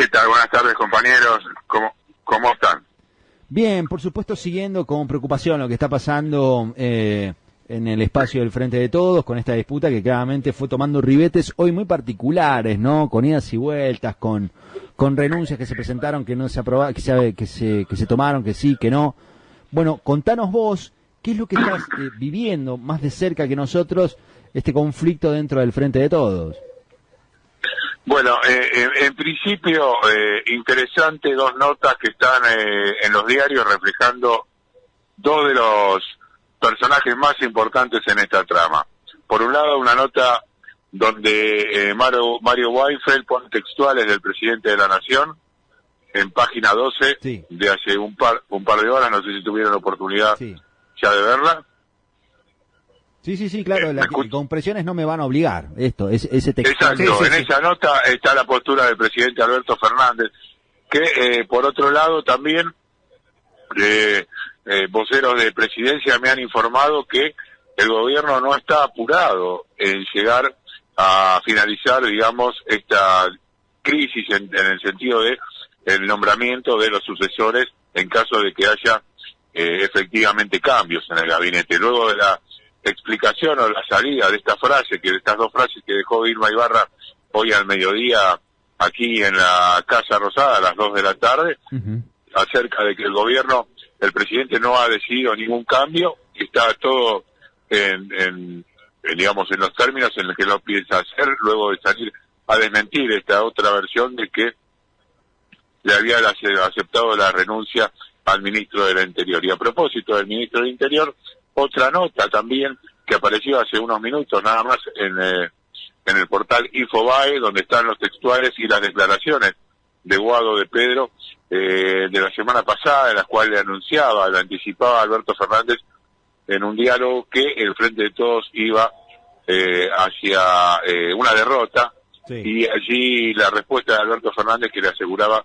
¿Qué tal? Buenas tardes, compañeros. ¿Cómo están? Bien, por supuesto, siguiendo con preocupación lo que está pasando en el espacio del Frente de Todos, con esta disputa que claramente fue tomando ribetes hoy muy particulares, ¿no? Con idas y vueltas, con renuncias que se presentaron, que no se aprobaron, que se tomaron, que sí, que no. Bueno, contanos vos, ¿qué es lo que estás viviendo más de cerca que nosotros, este conflicto dentro del Frente de Todos? Bueno, en principio, interesante, dos notas que están en los diarios reflejando dos de los personajes más importantes en esta trama. Por un lado, una nota donde Mario Weinfeld pone textuales del presidente de la Nación en página 12 sí. De hace un par de horas, no sé si tuvieron la oportunidad ya de verla. Sí, claro, con presiones no me van a obligar, ese texto. Exacto, en esa nota está la postura del presidente Alberto Fernández, que por otro lado también voceros de presidencia me han informado que el gobierno no está apurado en llegar a finalizar, digamos, esta crisis en el sentido de el nombramiento de los sucesores en caso de que haya efectivamente cambios en el gabinete. Luego de la explicación o la salida de estas dos frases que dejó Irma Ibarra hoy al mediodía aquí en la Casa Rosada a las 2 de la tarde, acerca de que el presidente no ha decidido ningún cambio, está todo en los términos en los que lo piensa hacer, luego de salir a desmentir esta otra versión de que le había aceptado la renuncia al ministro del Interior. Y a propósito del ministro del Interior, otra nota también que apareció hace unos minutos nada más en el portal Infobae, donde están los textuales y las declaraciones de Guado de Pedro de la semana pasada, en las cuales le anticipaba a Alberto Fernández en un diálogo que el Frente de Todos iba hacia una derrota, y allí la respuesta de Alberto Fernández que le aseguraba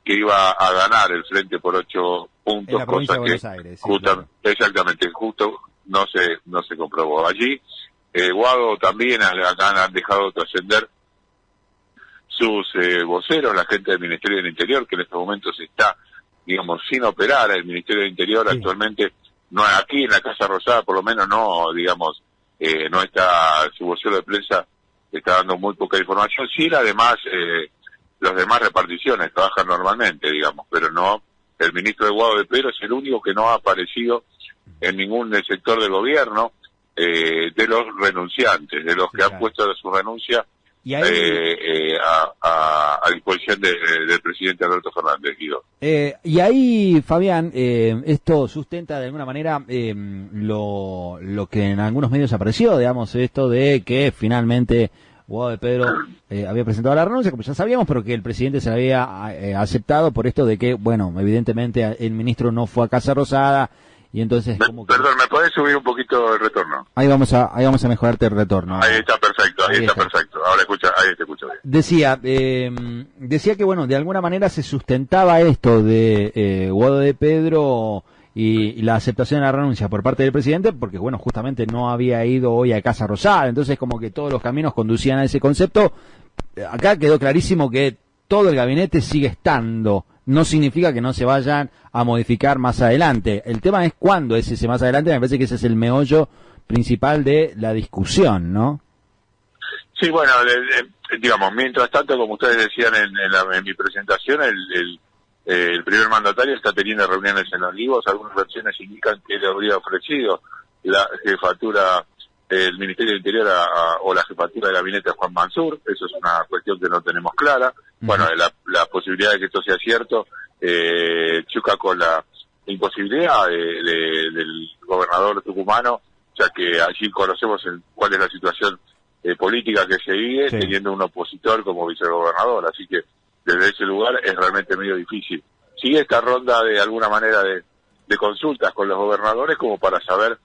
que iba a ganar el Frente por 8 puntos, en la provincia de Buenos Aires, sí, claro. Exactamente, justo no se comprobó. Allí Guado también han dejado trascender sus voceros, la gente del Ministerio del Interior, que en estos momentos está, digamos, sin operar. El Ministerio del Interior actualmente, no aquí en la Casa Rosada, por lo menos no, digamos, no está, su vocero de prensa está dando muy poca información. Sí, además, las demás reparticiones trabajan normalmente, digamos, pero no, el ministro de Guado de Pedro es el único que no ha aparecido en ningún sector del gobierno, de los renunciantes, de los que han puesto su renuncia a disposición del presidente Alberto Fernández, Guido. Y ahí, Fabián, esto sustenta de alguna manera lo que en algunos medios apareció, digamos, esto de que finalmente Guado de Pedro había presentado la renuncia, como ya sabíamos, pero que el presidente se la había aceptado por esto de que, bueno, evidentemente el ministro no fue a Casa Rosada y entonces... Perdón, ¿me podés subir un poquito el retorno? Ahí vamos a mejorarte el retorno. Ahí está perfecto, ahí está perfecto. Ahora ahí te escucho bien. Decía que, bueno, de alguna manera se sustentaba esto de Guado de Pedro y la aceptación de la renuncia por parte del presidente, porque, bueno, justamente no había ido hoy a Casa Rosada, entonces como que todos los caminos conducían a ese concepto. Acá quedó clarísimo que todo el gabinete sigue estando, no significa que no se vayan a modificar más adelante. El tema es cuándo es ese más adelante, me parece que ese es el meollo principal de la discusión, ¿no? Sí, bueno, digamos, mientras tanto, como ustedes decían en mi presentación, el primer mandatario está teniendo reuniones en Olivos. Algunas versiones indican que le habría ofrecido la jefatura del Ministerio del Interior o la jefatura de gabinete a Juan Mansur. Eso es una cuestión que no tenemos clara. Bueno, la posibilidad de que esto sea cierto choca con la imposibilidad del gobernador tucumano, ya que allí conocemos cuál es la situación política que se vive, teniendo un opositor como vicegobernador. Así que desde ese lugar es realmente medio difícil. Sigue esta ronda de alguna manera de consultas con los gobernadores como para saber,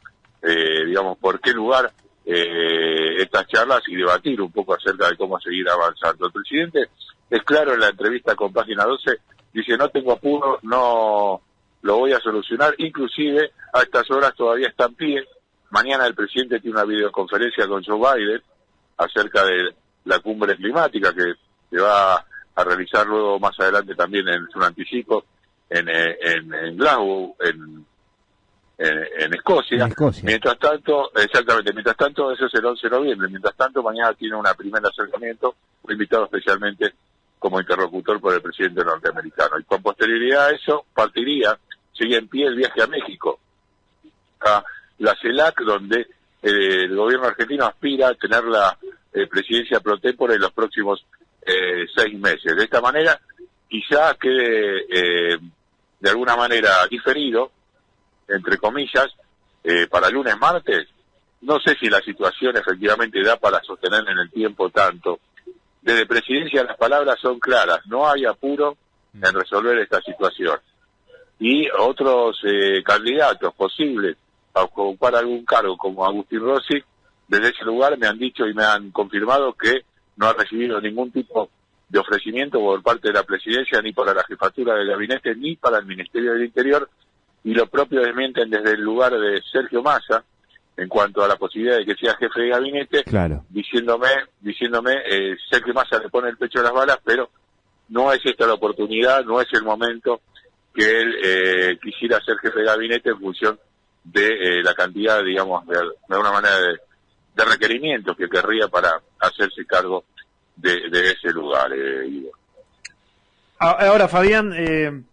digamos, por qué lugar estas charlas y debatir un poco acerca de cómo seguir avanzando. El presidente es claro en la entrevista con Página 12, dice: no tengo apuro, no lo voy a solucionar, inclusive a estas horas todavía está en pie. Mañana el presidente tiene una videoconferencia con Joe Biden acerca de la cumbre climática que va a realizar luego más adelante también en un anticipo en Glasgow, en Escocia. Mientras tanto, eso es el 11 de noviembre. Mientras tanto, mañana tiene un primer acercamiento, fue invitado especialmente como interlocutor por el presidente norteamericano. Y con posterioridad a eso, sigue en pie el viaje a México, a la CELAC, donde el gobierno argentino aspira a tener la presidencia pro tempore en los próximos 6 meses. De esta manera, quizá quede de alguna manera diferido, entre comillas, para lunes, martes. No sé si la situación efectivamente da para sostener en el tiempo tanto. Desde presidencia las palabras son claras, no hay apuro en resolver esta situación. Y otros candidatos posibles a ocupar algún cargo, como Agustín Rossi, desde ese lugar me han dicho y me han confirmado que no ha recibido ningún tipo de ofrecimiento por parte de la presidencia, ni para la jefatura del gabinete, ni para el Ministerio del Interior, y lo propio desmienten desde el lugar de Sergio Massa, en cuanto a la posibilidad de que sea jefe de gabinete, claro, diciéndome, Sergio Massa le pone el pecho a las balas, pero no es esta la oportunidad, no es el momento que él quisiera ser jefe de gabinete en función de la cantidad, digamos, de alguna manera de requerimientos que querría para hacerse cargo de ese lugar, Guido. Ahora, Fabián,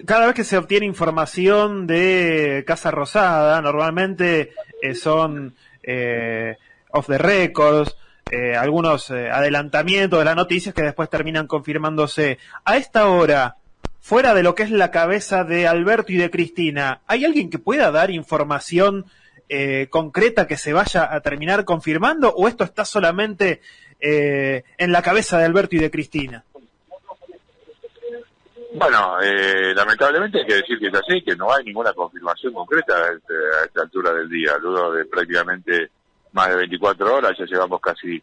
cada vez que se obtiene información de Casa Rosada, normalmente son off the records, algunos adelantamientos de las noticias que después terminan confirmándose. A esta hora, fuera de lo que es la cabeza de Alberto y de Cristina, ¿hay alguien que pueda dar información concreta que se vaya a terminar confirmando, o esto está solamente en la cabeza de Alberto y de Cristina? Bueno, lamentablemente hay que decir que es así, que no hay ninguna confirmación concreta a esta altura del día. Luego de prácticamente más de 24 horas, ya llevamos casi,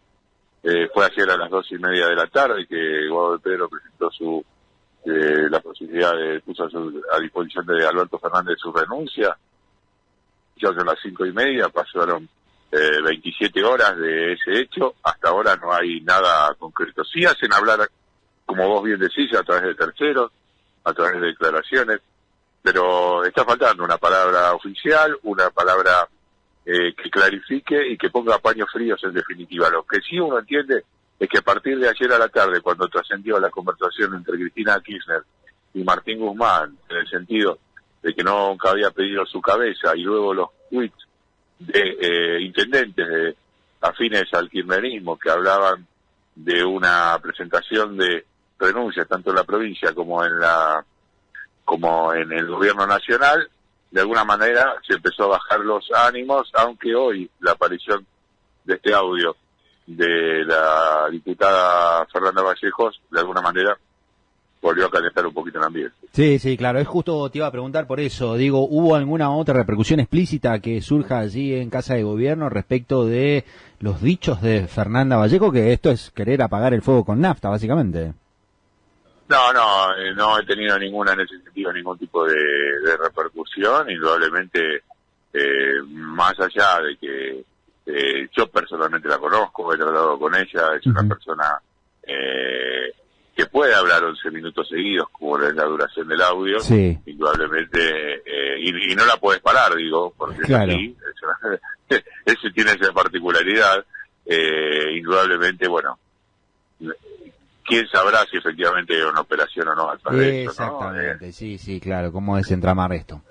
fue ayer a las 2:30 de la tarde que Guado de Pedro presentó la posibilidad puso a disposición de Alberto Fernández su renuncia. Ya son las 5:30, pasaron 27 horas de ese hecho, hasta ahora no hay nada concreto. Sí hacen hablar, como vos bien decís, a través de terceros, a través de declaraciones, pero está faltando una palabra oficial, una palabra que clarifique y que ponga paños fríos en definitiva. Lo que sí uno entiende es que a partir de ayer a la tarde, cuando trascendió la conversación entre Cristina Kirchner y Martín Guzmán, en el sentido de que nunca había pedido su cabeza, y luego los tweets de intendentes afines al kirchnerismo que hablaban de una presentación de renuncias tanto en la provincia como en el gobierno nacional, de alguna manera se empezó a bajar los ánimos, aunque hoy la aparición de este audio de la diputada Fernanda Vallejos, de alguna manera, volvió a calentar un poquito el ambiente. Sí, claro, es justo, te iba a preguntar por eso. Digo, ¿hubo alguna otra repercusión explícita que surja allí en Casa de Gobierno respecto de los dichos de Fernanda Vallejo, que esto es querer apagar el fuego con nafta, básicamente? No he tenido ninguna en ese sentido, ningún tipo de repercusión, indudablemente, más allá de que yo personalmente la conozco, he tratado con ella, es una persona que puede hablar 11 minutos seguidos, como es la duración del audio, sí, indudablemente, y no la puedes parar, digo, porque claro, ese tiene esa particularidad, indudablemente, bueno, quién sabrá si efectivamente hay una operación o no al través de esto, ¿no? Exactamente, sí, claro, cómo desentramar esto.